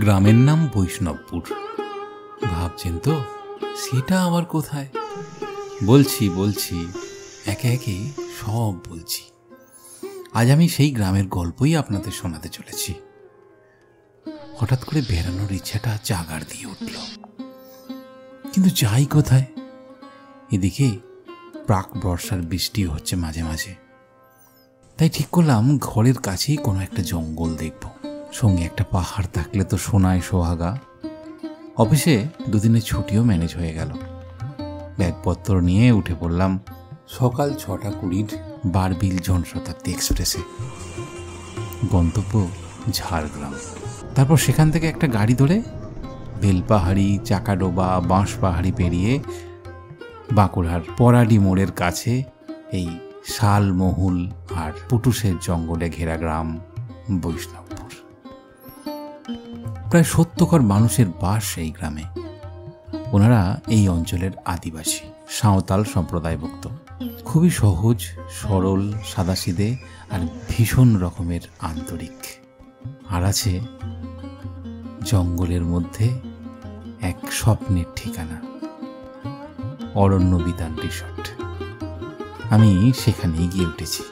গ্রামের নাম বৈষ্ণবপুর। ভাবছেন তো সেটা আবার কোথায়? বলছি একে একে সব বলছি। আজ আমি সেই গ্রামের গল্পই আপনাদের শোনাতে চলেছি। হঠাৎ করে বেড়ানোর ইচ্ছাটা জাগার দিয়ে উঠল, কিন্তু যাই কোথায়? এদিকে প্রাক বর্ষার বৃষ্টি হচ্ছে মাঝে মাঝে, তাই ঠিক করলাম ঘরের কাছেই কোনো একটা জঙ্গল দেখব। সঙ্গে একটা পাহাড় থাকলে তো সোনায় সোহাগা। অফিসে দুদিনের ছুটিও ম্যানেজ হয়ে গেল। ব্যাগপত্র নিয়ে উঠে পড়লাম সকাল 6:20 বারবিল জনশতাব্দী এক্সপ্রেসে। গন্তব্য ঝাড়গ্রাম। তারপর সেখান থেকে একটা গাড়ি ধরে বেলপাহাড়ি, চাকাডোবা, বাঁশপাহাড়ি পেরিয়ে বাঁকুড়ার পরাডি মোড়ের কাছে এই শালমহুল আর পুটুসের জঙ্গলে ঘেরা গ্রাম বৈষ্ণবপুর। প্রায় 70 মানুষের বাস এই গ্রামে। ওনারা এই অঞ্চলের আদিবাসী সাঁওতাল সম্প্রদায়ভুক্ত। খুবই সহজ সরল, সাদাসিধে আর ভীষণ রকমের আন্তরিক। আর আছে জঙ্গলের মধ্যে এক স্বপ্নের ঠিকানা, অরণ্য বিতান রিসর্ট। আমি সেখানেই গিয়ে উঠেছি।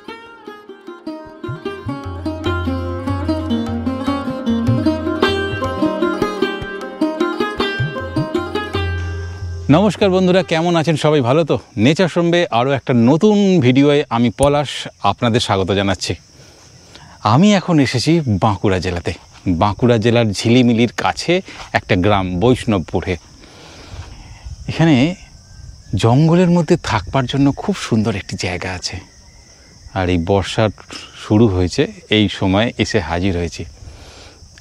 নমস্কার বন্ধুরা, কেমন আছেন সবাই? ভালো তো? নেচার সম্বে আরও একটা নতুন ভিডিওয়ে আমি পলাশ আপনাদের স্বাগত জানাচ্ছি। আমি এখন এসেছি বাঁকুড়া জেলাতে। বাঁকুড়া জেলার ঝিলিমিলির কাছে একটা গ্রাম বৈষ্ণবপুরে। এখানে জঙ্গলের মধ্যে থাকবার জন্য খুব সুন্দর একটি জায়গা আছে। আর এই বর্ষা শুরু হয়েছে, এই সময় এসে হাজির হয়েছি।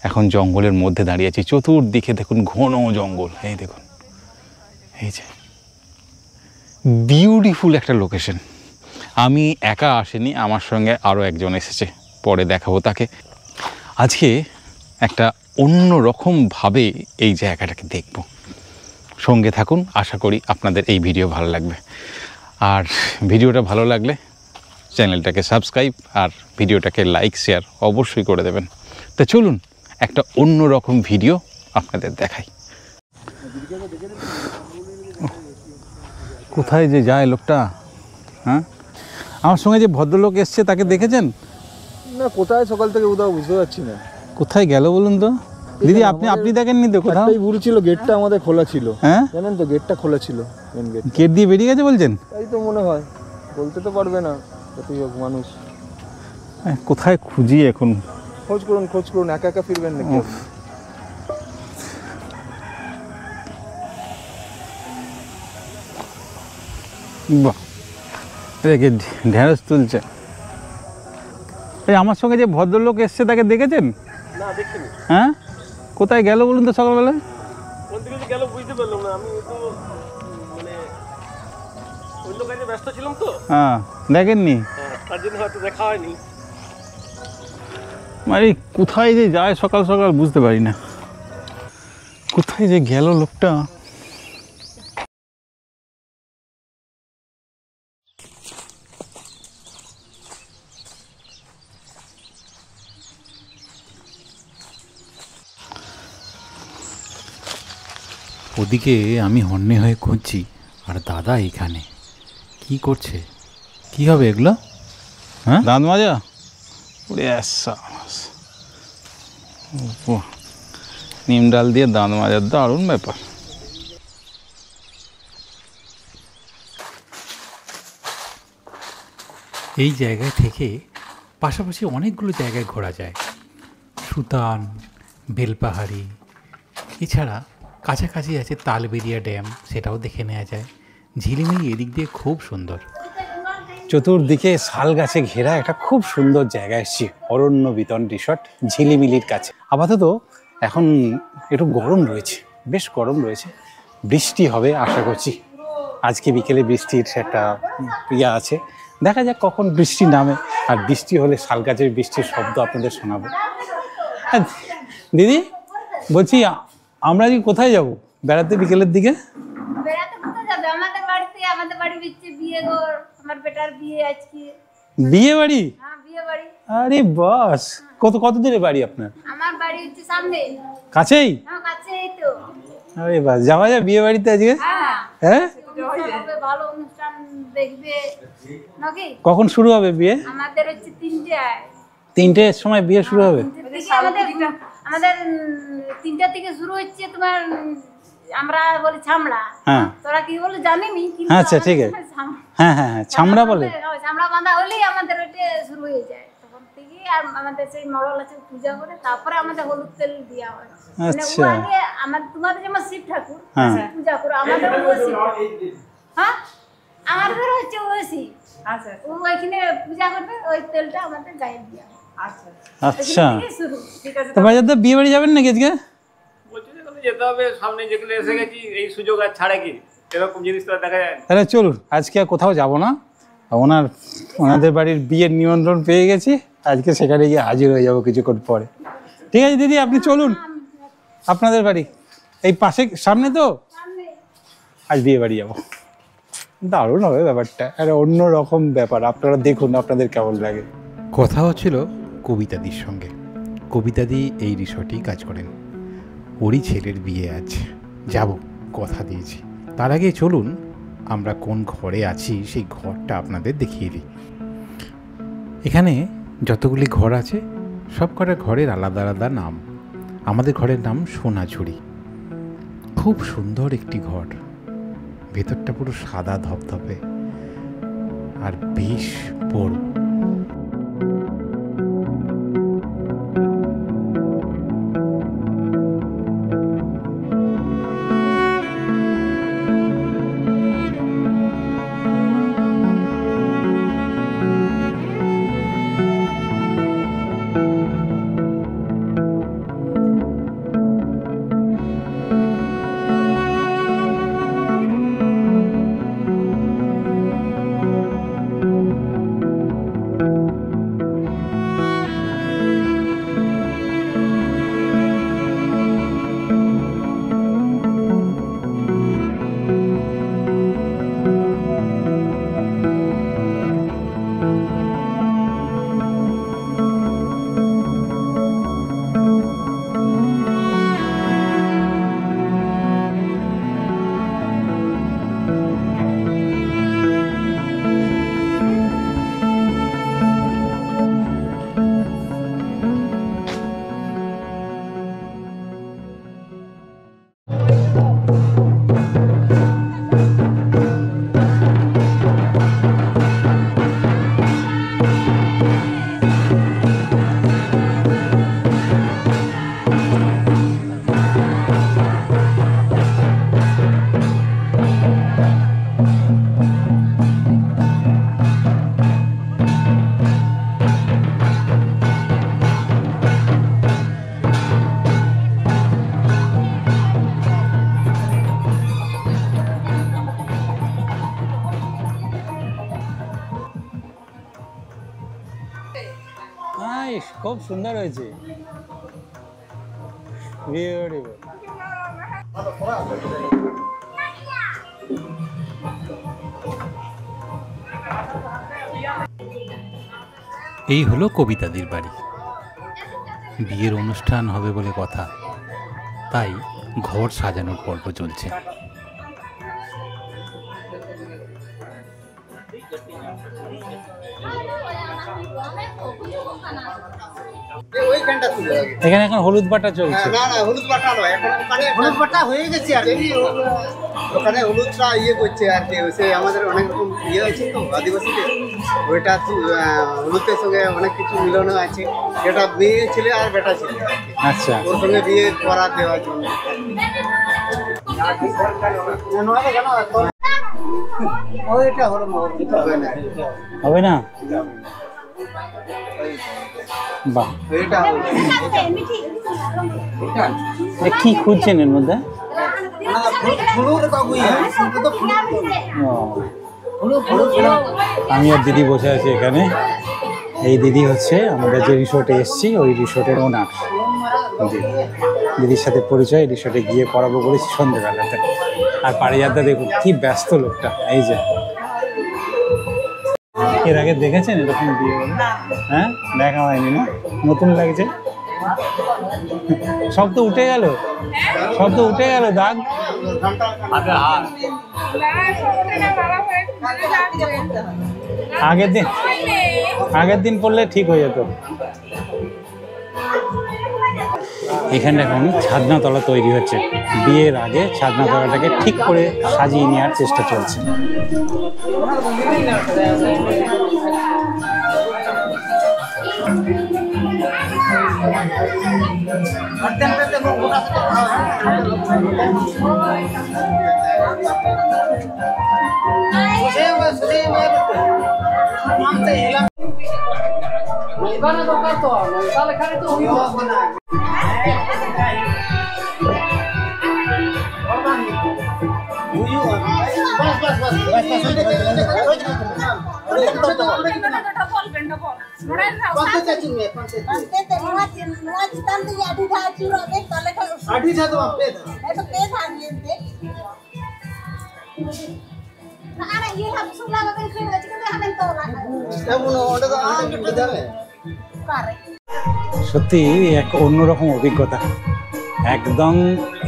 এখন জঙ্গলের মধ্যে দাঁড়িয়ে আছি। চতুর্দিকে দেখুন ঘন জঙ্গল। এই দেখুন, এই যে বিউটিফুল একটা লোকেশন। আমি একা আসিনি, আমার সঙ্গে আরও একজন এসেছে, পরে দেখাবো তাকে। আজকে একটা অন্য রকমভাবে এই জায়গাটাকে দেখব। সঙ্গে থাকুন, আশা করি আপনাদের এই ভিডিও ভালো লাগবে। আর ভিডিওটা ভালো লাগলে চ্যানেলটাকে সাবস্ক্রাইব আর ভিডিওটাকে লাইক শেয়ার অবশ্যই করে দেবেন। তো চলুন একটা অন্য রকম ভিডিও আপনাদের দেখাই। কোথায় যে যায় লোকটা? হ্যাঁ, আমার সঙ্গে যে ভদ্রলোক এসছে তাকে দেখেছেন? না, কোথায় সকাল থেকে উদাও বুঝতে পারছি না। কোথায় গেল বলুন তো? দিদি আপনি দেখেননি তো? কোথাও ভুল ছিল, গেটটা আমাদের খোলা ছিল। হ্যাঁ জানেন তো, গেটটা খোলা ছিল। মেন গেট, গেট দিয়ে বেরিয়ে গেছে বলছেন? তাই তো মনে হয়, বলতে তো পারবে না, যতই হোক মানুষ। কোথায় খুঁজি এখন? খোঁজ করুন, একা একা ফিরবেন নাকি? বাহ, দেখে ঢেঁড়স তুলছে। এই আমার সঙ্গে যে ভদ্রলোক এসছে তাকে দেখেছেন? না, দেখিনি। হ্যাঁ, কোথায় গেল বলুন তো সকালবেলা? কোন দিকে গেল বুঝতে পারলাম না। আমি তো মানে অন্য কাজে ব্যস্ত ছিলাম তো। হ্যাঁ, দেখেননি? তার জন্য হয়তো দেখা হয়নি। মানে কোথায় যে যায় সকাল সকাল বুঝতে পারি না। কোথায় যে গেল লোকটা? ওদিকে আমি হন্যে হয়ে খুঁজছি, আর দাদা এখানে কি করছে? কি হবে এগুলো? হ্যাঁ, দাঁত মাজা। নিম ডাল দিয়ে দাঁত মাজার দারুণ ব্যাপার। এই জায়গায় থেকে পাশাপাশি অনেকগুলো জায়গায় ঘোরা যায়। সুতান, বেলপাহাড়ি, এছাড়া কাছাকাছি আছে তালবেরিয়া ড্যাম, সেটাও দেখে নেওয়া যায়। ঝিলিমিলি এদিক দিয়ে খুব সুন্দর। চতুর্দিকে শাল গাছে ঘেরা একটা খুব সুন্দর জায়গা এসেছি, অরণ্য বিতান রিসর্ট ঝিলিমিলির কাছে। আপাতত এখন একটু গরম রয়েছে, বেশ গরম রয়েছে। বৃষ্টি হবে আশা করছি। আজকে বিকেলে বৃষ্টির একটা ইয়ে আছে, দেখা যাক কখন বৃষ্টি নামে। আর বৃষ্টি হলে শাল গাছের বৃষ্টির শব্দ আপনাদের শোনাবো। দিদি বলছি আমরা কি কোথায় যাব বেড়াতে বিকেলের দিকে? বেড়াতে কোথায় যাবে? আমাদের বাড়িতে, আমাদের বাড়ি হচ্ছে বিয়ে ঘর, আমার বেটার বিয়ে আজকে। বিয়ে বাড়ি? হ্যাঁ, বিয়ে বাড়ি। আরে বাস, কত দূরে বাড়ি আপনার? আমার বাড়ি হচ্ছে সামনে। কাছেই? হ্যাঁ, কাছেই তো। আরে বাস, যাওয়া যায় বিয়ে বাড়িতে আজকে? হ্যাঁ, হ্যাঁ, অনুষ্ঠান হবে, ভালো অনুষ্ঠান দেখবে নাকি? কখন শুরু হবে বিয়ে? আমাদের হচ্ছে 3টায়। 3টের সময় বিয়ে শুরু হবে? আমাদের 3টা থেকে শুরু হচ্ছে তোমার, আমরা বলি ছামড়া। হ্যাঁ, তোরা কি বলে জানিনি, কিন্তু আচ্ছা ঠিক আছে। হ্যাঁ হ্যাঁ হ্যাঁ, ছামড়া বলে। ছামড়া বাঁধা হলেই আমাদের ওইটা শুরু হয়ে যায়। তখন থেকে আর আমাদের সেই মড়ল আছে পূজা করে, তারপরে আমাদের হলুদ তেল দেওয়া হয়। মানে ও আচ্ছা। আগে তোমাদের যেমন শিব ঠাকুর হ্যাঁ। শিব পূজা করো, আমাদের ওই শিব ঠাকুর। হ্যাঁ, আমাদের হচ্ছে ওই শিব। আচ্ছা ও ওইখানে পূজা করবে, ওই তেলটা আমাদের গায়ে দেওয়া হয়। আচ্ছা আচ্ছা, ওইখান থেকে শুরু। ঠিক আছে। তো ভাইজাদা বিয়ে বাড়ি যাবেন নাকি আজকে? বলছি যে কোথাও যেতে হবে, সামনে যেগুলো এসে গেছি, এই সুযোগ আর ছাড়ে কি এরকম জিনিস তো আর দেখা যায় না। তাহলে চলুন, আজকে আর কোথাও যাব না, ওনাদের বাড়ির বিয়ের নিমন্ত্রণ পেয়ে গেছি, আজকে সেখানে গিয়ে হাজির হয়ে যাবো কিছুক্ষণ পরে। ঠিক আছে দিদি, আপনি চলুন, আপনাদের বাড়ি এই পাশে সামনে তো, আজ বিয়ে বাড়ি যাবো। দারুণ হবে ব্যাপারটা, একটা অন্য রকম ব্যাপার, আপনারা দেখুন আপনাদের কেমন লাগে। কথা হচ্ছিল কবিতাদির সঙ্গে। কবিতাদি এই রিসর্টেই কাজ করেন, ওরই ছেলের বিয়ে আছে, যাব, কথা দিয়েছি। তার আগে চলুন আমরা কোন ঘরে আছি সেই ঘরটা আপনাদের দেখিয়ে দিই। এখানে যতগুলি ঘর আছে সব কটা ঘরের আলাদা আলাদা নাম। আমাদের ঘরের নাম সোনাঝুরি। খুব সুন্দর একটি ঘর, ভেতরটা পুরো সাদা ধপধপে আর বেশ বড়। খুব সুন্দর হয়েছে, বিউটিফুল। এই হলো কবিতাদির বাড়ি। বিয়ের অনুষ্ঠান হবে বলে কথা, তাই ঘর সাজানোর পর্ব চলছে। এখানে এখন হলুদ বাটা চলছে। না না, হলুদ বাটা নয়, এখন ওখানে হলুদ বাটা হয়ে গেছে আর কি। ওখানে হলুদটা করছে আর কি। সে আমাদের অনেক রকম আছে তো আদিবাসীদের, ওইটা হলুদের সঙ্গে অনেক কিছু মিলন আছে, যেটা মেয়ে ছেলে আর বেটা ছেলে, আচ্ছা, ওর সঙ্গে বিয়ে করা দেওয়ার জন্য। ওইটা হলো হবে না? বাহ, কি খুঁজছেন এর মধ্যে? আমি আর দিদি বসে আছি এখানে। এই দিদি হচ্ছে আমরা যে রিসোর্টে এসেছি ওই রিসোর্টের ওনার। দিদির সাথে পরিচয় রিসোর্টে গিয়ে পড়াবো করেছি সন্ধ্যেবেলাতে। আর পারিজাতদা দেখুন কি ব্যস্ত লোকটা, এই যে। এর আগে দেখেছেন এরকম বিয়ে বলে? হ্যাঁ, দেখা হয়নি না? নতুন লাগছে। সব তো উঠে গেল, সব তো উঠে গেল দাগ। আগের দিন পড়লে ঠিক হয়ে যেত। এখানে এখন ছাদনাতলা তৈরি হচ্ছে। বিয়ের আগে ছাদনাতলাটাকে ঠিক করে সাজিয়ে নেওয়ার চেষ্টা চলছে। সত্যি এক অন্যরকম অভিজ্ঞতা। একদম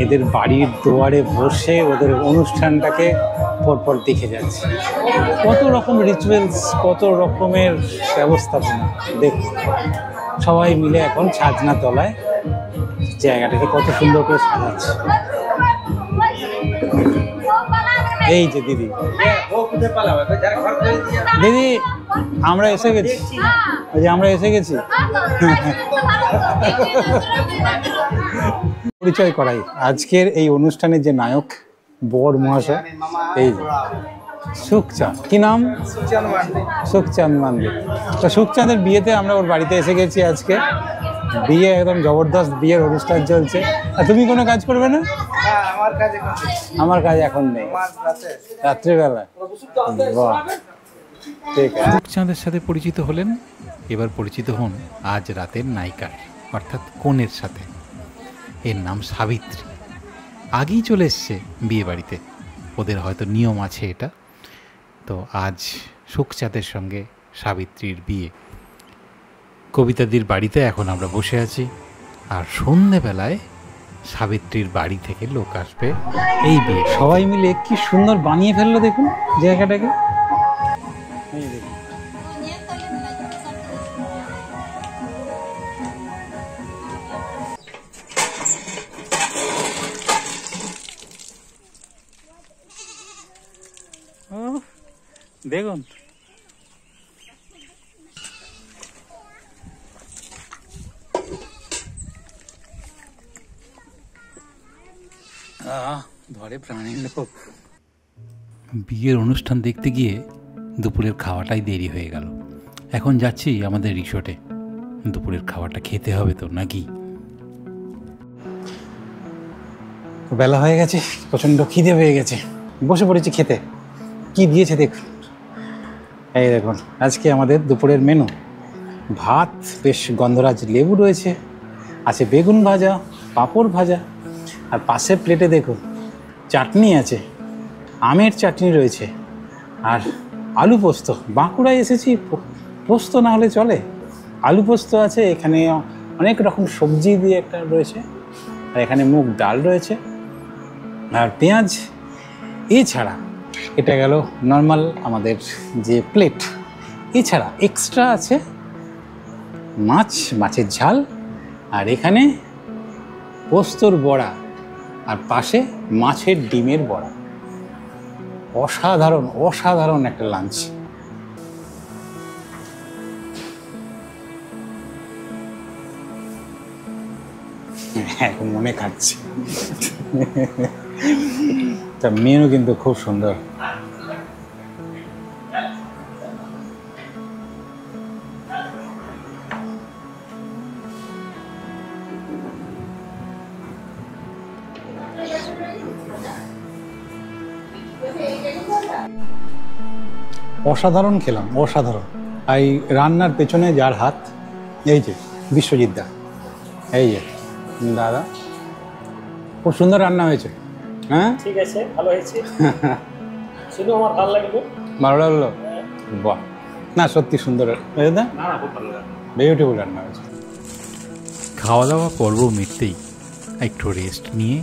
এদের বাড়ির দুয়ারে বসে ওদের অনুষ্ঠানটাকে পরপর দেখে যাচ্ছে। কত রকম রিচুয়ালস, কত রকমের ব্যবস্থাপনা। দেখুন সবাই মিলে এখন ছাদনাতলায় জায়গাটাকে কত সুন্দর করে সাজাচ্ছে। এই যে দিদি, দিদি আমরা এসে গেছি, ওই যে আমরা এসে গেছি। পরিচয় করাই আজকের এই অনুষ্ঠানের যে নায়ক বর মহাশয়, এই যে সুখচাঁদ। কি নাম? সুখচাঁদ মান্ডি। তো সুখচাঁদের বিয়েতে আমরা ওর বাড়িতে এসে গেছি আজকে। বিয়ে একদম জবরদস্ত বিয়ের অনুষ্ঠান চলছে। আর তুমি কোনো কাজ করবে না? আমার কাজ এখন নেই, রাত্রিবেলা। বাহ, ঠিক আছে। সুখচাঁদের সাথে পরিচিত হলেন, এবার পরিচিত হন আজ রাতের নায়িকার অর্থাৎ কনের সাথে। এর নাম সাবিত্রী। আগেই চলে এসছে বিয়ে বাড়িতে, ওদের হয়তো নিয়ম আছে এটা। তো আজ সুখচাঁদের সঙ্গে সাবিত্রীর বিয়ে। কবিতাদির বাড়িতে এখন আমরা বসে আছি, আর সন্ধেবেলায় সাবিত্রীর বাড়ি থেকে লোক আসবে এই বিয়ে। সবাই মিলে কি সুন্দর বানিয়ে ফেললো দেখুন জায়গাটাকে। দেখুন ধরে প্রাণীর লোক। বিয়ের অনুষ্ঠান দেখতে গিয়ে দুপুরের খাওয়াটাই দেরি হয়ে গেল। এখন যাচ্ছি আমাদের রিসোর্টে, দুপুরের খাওয়াটা খেতে হবে তো নাকি। বেলা হয়ে গেছে, প্রচণ্ড খিদে হয়ে গেছে, বসে পড়েছি খেতে। কি দিয়েছে দেখুন, এই দেখুন আজকে আমাদের দুপুরের মেনু। ভাত, বেশ গন্ধরাজ লেবু রয়েছে, আছে বেগুন ভাজা, পাঁপড় ভাজা, আর পাশের প্লেটে দেখুন চাটনি আছে, আমের চাটনি রয়েছে, আর আলু পোস্ত। বাঁকুড়ায় এসেছি, পোস্ত না হলে চলে। আলু পোস্ত আছে, এখানে অনেক রকম সবজি দিয়ে একটা রয়েছে, আর এখানে মুগ ডাল রয়েছে, আর পেঁয়াজ। এছাড়া এটা গেল নর্মাল আমাদের যে প্লেট। এছাড়া এক্সট্রা আছে মাছ, মাছের ঝাল, আর এখানে পোস্তর বড়া, আর পাশে মাছের ডিমের বড়া। অসাধারণ অসাধারণ একটা লাঞ্চ। এখন মনে খাচ্ছে। তা মেনু কিন্তু খুব সুন্দর। অসাধারণ খেলাম, অসাধারণ। এই রান্নার পেছনে যার হাত, এই যে বিশ্বজিৎ দা, এই যে দাদা, খুব সুন্দর রান্না হয়েছে। হ্যাঁ ঠিক আছে, ভালো হয়েছে। শুধু আমার ভালো লাগলো। ভালো লাগলো? বাহ, না সত্যি সুন্দর হয়েছে না? না খুব ভালো লাগলো, বিউটিফুল রান্না হয়েছে। খাওয়া দাওয়া পর্ব মিটতেই একটু রেস্ট নিয়ে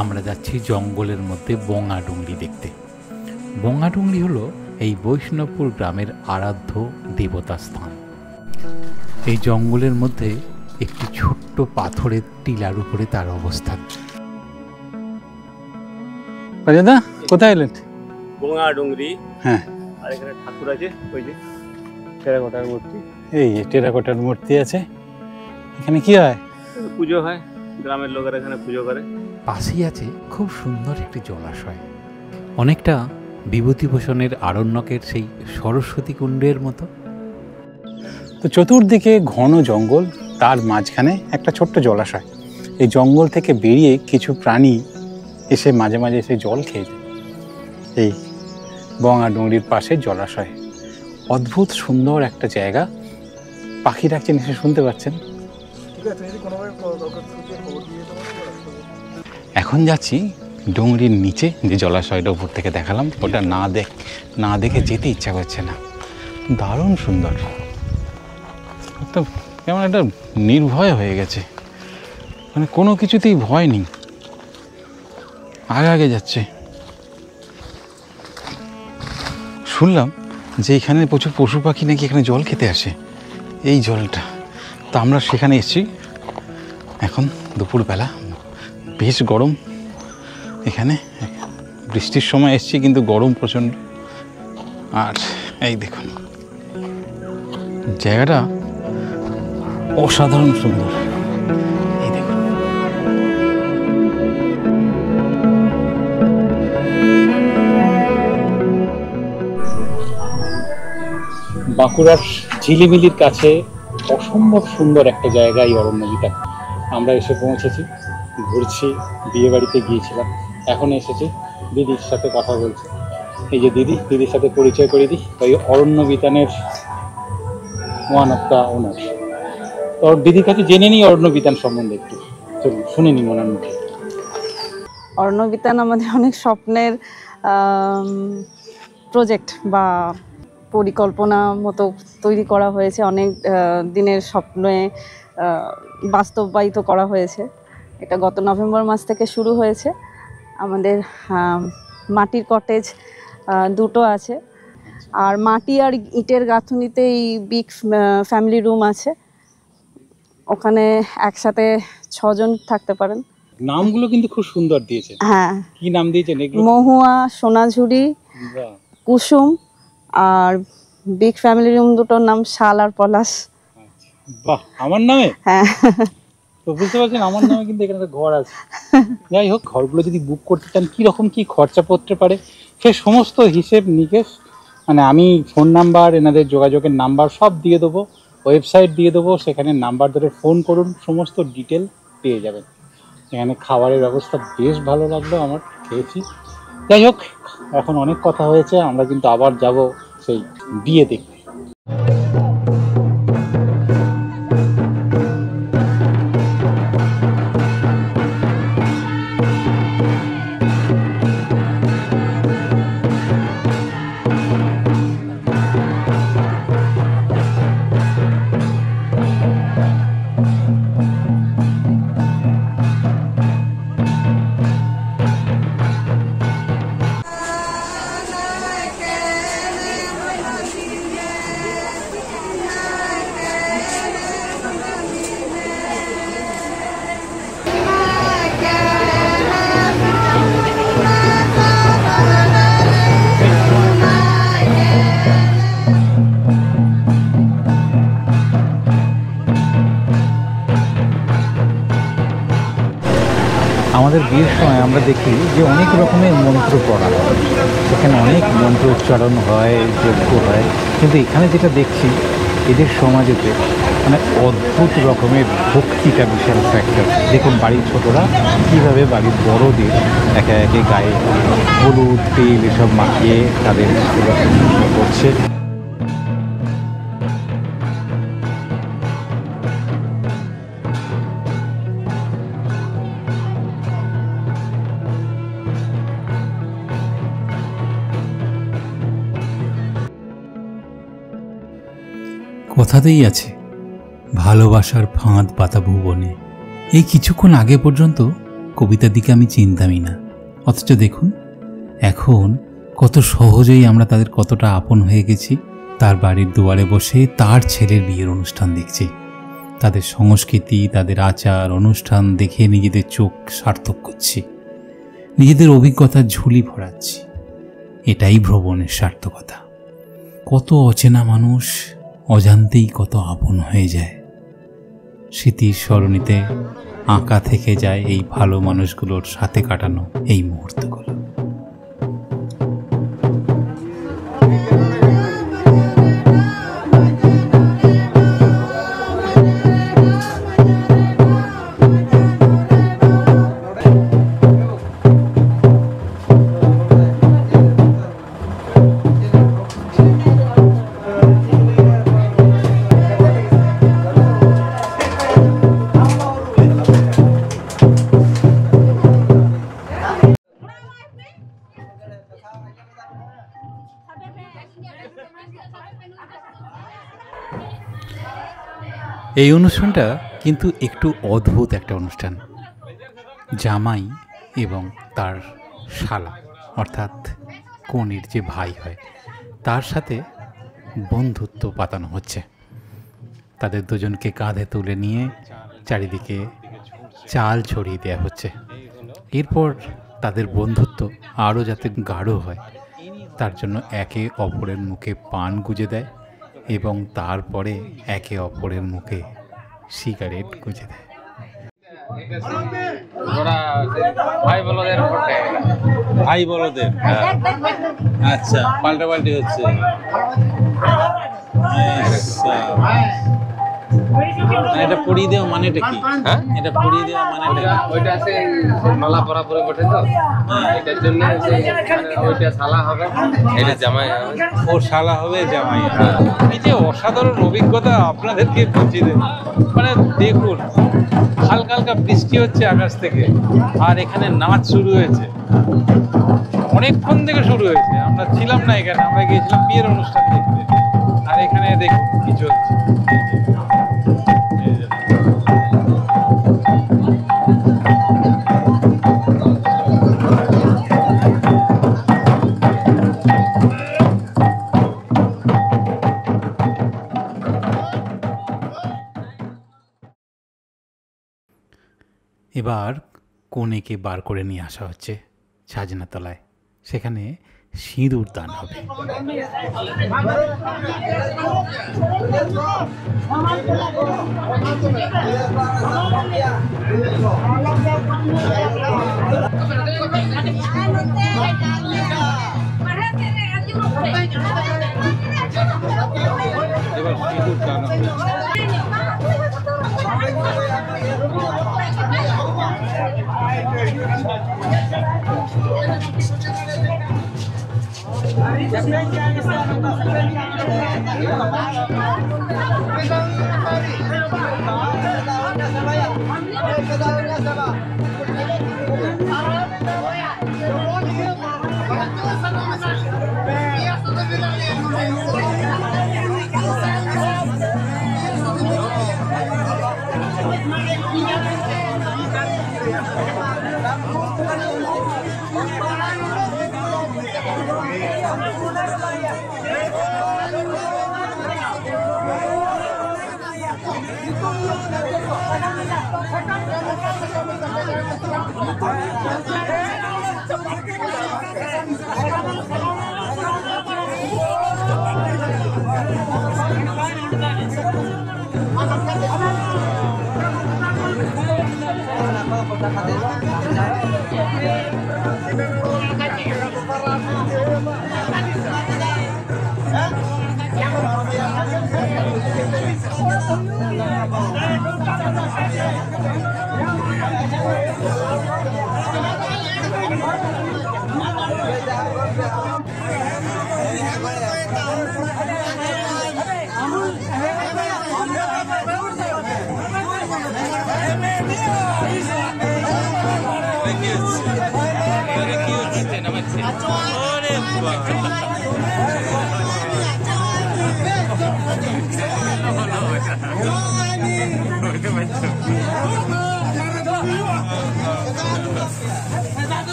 আমরা যাচ্ছি জঙ্গলের মধ্যে বঙ্গাডুংরি দেখতে। বঙ্গাডুংরি হলো এই বৈষ্ণবপুর গ্রামের আরাধ্য দেবতা স্থান। এই জঙ্গলের মধ্যে একটি ছোট্ট পাথরের টিলার উপরে তার অবস্থান। দাদা কোথায় এলেন? বঙ্গাডুংরি। হ্যাঁ, আর এখানে ঠাকুর আছে, ওই যে টেরাকোটার মূর্তি। এই যে টেরাকোটার মূর্তি আছে। এখানে কি হয়? পুজো হয়, গ্রামের লোকেরা এখানে পুজো করে। পাশেই আছে খুব সুন্দর একটি জলাশয়, অনেকটা বিভূতিভূষণের আরণ্যকের সেই সরস্বতী কুণ্ডের মতো। তো চতুর্দিকে ঘন জঙ্গল, তার মাঝখানে একটা ছোট্ট জলাশয়। এই জঙ্গল থেকে বেরিয়ে কিছু প্রাণী এসে মাঝে মাঝে এসে জল খেয়ে যায়। এই বঙ্গাডুংরির পাশে জলাশয়, অদ্ভুত সুন্দর একটা জায়গা। পাখি ডাকছেন, এসে শুনতে পাচ্ছেন। এখন যাচ্ছি ডুংরির নিচে যে জলাশয়টা উপর থেকে দেখালাম, ওটা না দেখে যেতে ইচ্ছা করছে না। দারুণ সুন্দর, একটা কেমন একটা নির্ভয় হয়ে গেছে, মানে কোনো কিছুতেই ভয় নেই, আগে যাচ্ছে। শুনলাম যে এখানে প্রচুর পশু পাখি নাকি এখানে জল খেতে আসে, এই জলটা। তো আমরা সেখানে এসেছি। এখন দুপুরবেলা, বেশ গরম এখানে, বৃষ্টির সময় এসেছি কিন্তু গরম প্রচণ্ড। আর এই দেখুন জায়গাটা অসাধারণ সুন্দর। এই দেখুন, বাঁকুড়ার ঝিলিমিলির কাছে অসম্ভব সুন্দর একটা জায়গা এই অরণ্যবিতান। আমরা এসে পৌঁছেছি, ঘুরছি, বিয়ে বাড়িতে গিয়েছিলাম, এখন এসেছি দিদির সাথে কথা বলছি। এই যে দিদির সাথে পরিচয় করে দিই, ওই অরণ্যবিতানের ওয়ান অফ দ্য ওনার। তো দিদির কাছে জেনে নিই অরণ্যবিতান সম্বন্ধে একটু, চলুন শুনে নিই মনের মুখে। অরণ্যবিতান আমাদের অনেক স্বপ্নের প্রজেক্ট বা পরিকল্পনা মতো তৈরি করা হয়েছে, অনেক দিনের স্বপ্নে বাস্তবায়িত করা হয়েছে। এটা গত নভেম্বর মাস থেকে শুরু হয়েছে। আমাদের মাটির কটেজ দুটো আছে, আর মাটি আর ইটের গাঁথুনিতে এই বিগ ফ্যামিলি রুম আছে। ওখানে একসাথে 6 জন থাকতে পারেন। নামগুলো কিন্তু খুব সুন্দর দিয়েছে। হ্যাঁ, কি নাম দিয়েছেন এগুলো? মহুয়া, সোনাঝুরি, কুসুম। আর বিগ ফ্যামিলি রুম দুটোর নাম শাল আর পলাশ। বাহ, আমার নামে? হ্যাঁ, তো বুঝতে পারছেন আমার নামে কিন্তু এখানে একটা ঘর আছে। যাই হোক, ঘরগুলো যদি বুক করতে চান কীরকম কী খরচা পড়তে পারে সে সমস্ত হিসেব নিকেশ, মানে আমি ফোন নাম্বার, এনাদের যোগাযোগের নাম্বার সব দিয়ে দেবো, ওয়েবসাইট দিয়ে দেবো, সেখানে নাম্বার ধরে ফোন করুন, সমস্ত ডিটেল পেয়ে যাবেন। এখানে খাবারের ব্যবস্থা বেশ ভালো লাগলো আমার, খেয়েছি। যাই হোক, এখন অনেক কথা হয়েছে, আমরা কিন্তু আবার যাব সেই বিয়ে দেখতে। আমাদের বিয়ের সময় আমরা দেখি যে অনেক রকমের মন্ত্র পড়া হয়, সেখানে অনেক মন্ত্র উচ্চারণ হয়, যজ্ঞ হয়, কিন্তু এখানে যেটা দেখছি এদের সমাজেতে মানে অদ্ভুত রকমের ভক্তিটা বিশাল ফ্যাক্টর। দেখুন বাড়ির ছোটরা কীভাবে বাড়ির বড়দের একে একে গায়ে হলুদ তেল এসব মাখিয়ে তাদের সেবা শুশ্রূষা করছে। কথাতেই আছে, ভালোবাসার ফাঁদ পাতা ভুবনে। এই কিছুক্ষণ আগে পর্যন্ত কবিতার দিকে আমি চিনতামই না, অথচ দেখুন এখন কত সহজেই আমরা তাদের কতটা আপন হয়ে গেছি। তার বাড়ির দুয়ারে বসে তার ছেলের বিয়ের অনুষ্ঠান দেখছি, তাদের সংস্কৃতি, তাদের আচার অনুষ্ঠান দেখে নিজেদের চোখ সার্থক করছি, নিজেদের অভিজ্ঞতার ঝুলি ভরাচ্ছি। এটাই ভ্রমণের সার্থকতা। কত অচেনা মানুষ অজান্তেই কত আপন হয়ে যায়। স্মৃতির সরণিতে আঁকা থেকে যায় এই ভালো মানুষগুলোর সাথে কাটানো এই মুহূর্তগুলো। এই অনুষ্ঠানটা কিন্তু একটু অদ্ভুত একটা অনুষ্ঠান। জামাই এবং তার শালা অর্থাৎ কনের যে ভাই হয় তার সাথে বন্ধুত্ব পাতানো হচ্ছে। তাদের দুজনকে কাঁধে তুলে নিয়ে চারিদিকে চাল ছড়িয়ে দেওয়া হচ্ছে। এরপর তাদের বন্ধুত্ব আরও যাতে গাঢ় হয় তার জন্য একে অপরের মুখে পান গুজে দেয় এবং তারপরে একে অপরের মুখে সিগারেট গুজে দেয়। ভাই বলদের, আচ্ছা, পাল্টাপাল্টি হচ্ছে। এটা পড়িয়ে দেওয়া মানেটা কি? হ্যাঁ, এটা পড়িয়ে দেওয়া মানেটা ওইটা আছে মালা পরাপরে বটে তো, এটার জন্য ওইটা শালা হবে, এটা জামাই হবে। ও শালা হবে, জামাই হবে। এই যে অসাধারণ অভিজ্ঞতা আপনাদেরকে বুঝিয়ে দেব। মানে দেখুন, হালকা হালকা বৃষ্টি হচ্ছে আকাশ থেকে, আর এখানে নাচ শুরু হয়েছে। অনেকক্ষণ থেকে শুরু হয়েছে, আমরা ছিলাম না এখানে, আমরা গিয়েছিলাম বিয়ের অনুষ্ঠান দেখতে। আর এখানে দেখুন কি চলছে। এবার কনেকে বার করে নিয়ে আসা হচ্ছে ছাজনাতলায়, সেখানে সিঁদুর দান হবে। এবার সিঁদুর দান হবে।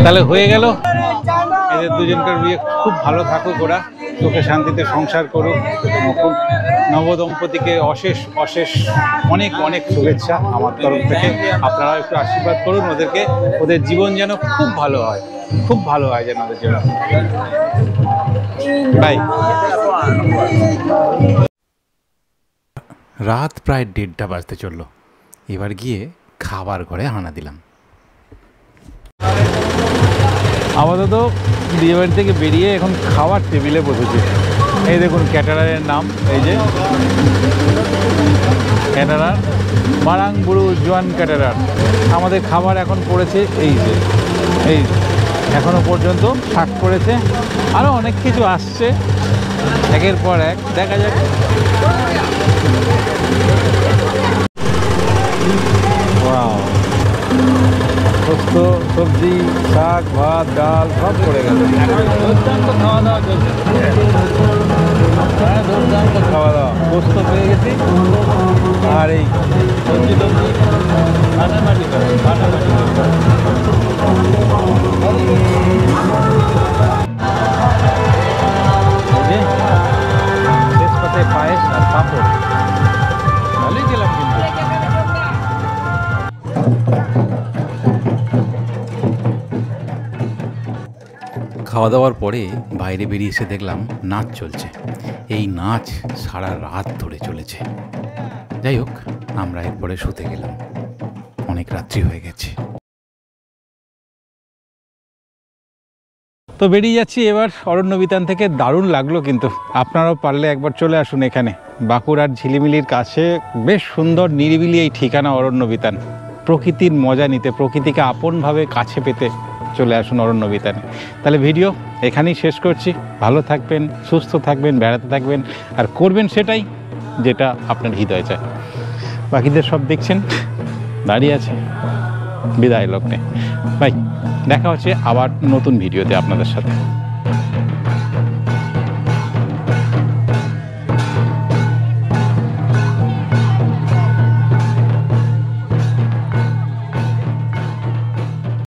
তাহলে হয়ে গেল এদের দুজনকার বিয়ে। খুব ভালো থাকুক ওরা, সুখে শান্তিতে সংসার করুক। খুব নবদম্পতিকে অশেষ অশেষ অনেক অনেক শুভেচ্ছা আমার তরফ থেকে। আপনারা একটু আশীর্বাদ করুন ওদেরকে, ওদের জীবন যেন খুব ভালো হয়, খুব ভালো হয় যেন ওদের জন্য। বাই। রাত প্রায় 1:30 বাজতে চললো। এবার গিয়ে খাবার ঘরে হানা দিলাম। আপাতত বিয়েবাড়ি থেকে বেরিয়ে এখন খাওয়ার টেবিলে বসেছি। এই দেখুন ক্যাটারারের নাম, এই যে ক্যাটারার, মারাংবুড়ু জোয়ান ক্যাটারার। আমাদের খাবার এখন পড়েছে এই যে, এই এখনো পর্যন্ত শাক করেছে, আরও অনেক কিছু আসছে একের পর এক, দেখা যাক। পোস্ত, সবজি, শাক, ভাত, ডাল সব পড়ে গেল। দুর্দান্ত খাওয়া দাওয়া চলছে। হ্যাঁ, দুর্দান্ত খাওয়া দাওয়া। পোস্ত পেয়ে গেছি, আর এই সবজি টবজি ফাটাফাটি করে, ফাটাফাটি করে। শেষ পাতায় পায়েস আর পাঁপড়। ভালোই গেলাম কিন্তু। খাওয়া দাওয়ার পরে বাইরে বেরিয়ে এসে দেখলাম নাচ চলছে। এই নাচ সারা রাত ধরে চলেছে। যাই হোক, আমরা এরপরে শুতে গেলাম, অনেক রাত্রি হয়ে গেছে। তো বেরিয়ে যাচ্ছি এবার অরণ্যবিতান থেকে। দারুণ লাগলো কিন্তু। আপনারাও পারলে একবার চলে আসুন এখানে, বাঁকুড়ার ঝিলিমিলির কাছে বেশ সুন্দর নিরিবিলি এই ঠিকানা অরণ্যবিতান। প্রকৃতির মজা নিতে, প্রকৃতিকে আপনভাবে কাছে পেতে চলে আসুন অরণ্যবিতানে। তাহলে ভিডিও এখানেই শেষ করছি। ভালো থাকবেন, সুস্থ থাকবেন, বেড়াতে থাকবেন, আর করবেন সেটাই যেটা আপনার হৃদয় চায়। বাকিদের সব দেখছেন দাঁড়িয়ে আছে, বিদায় লগ্নে। ভাই দেখা হচ্ছে আবার নতুন ভিডিওতে আপনাদের সাথে।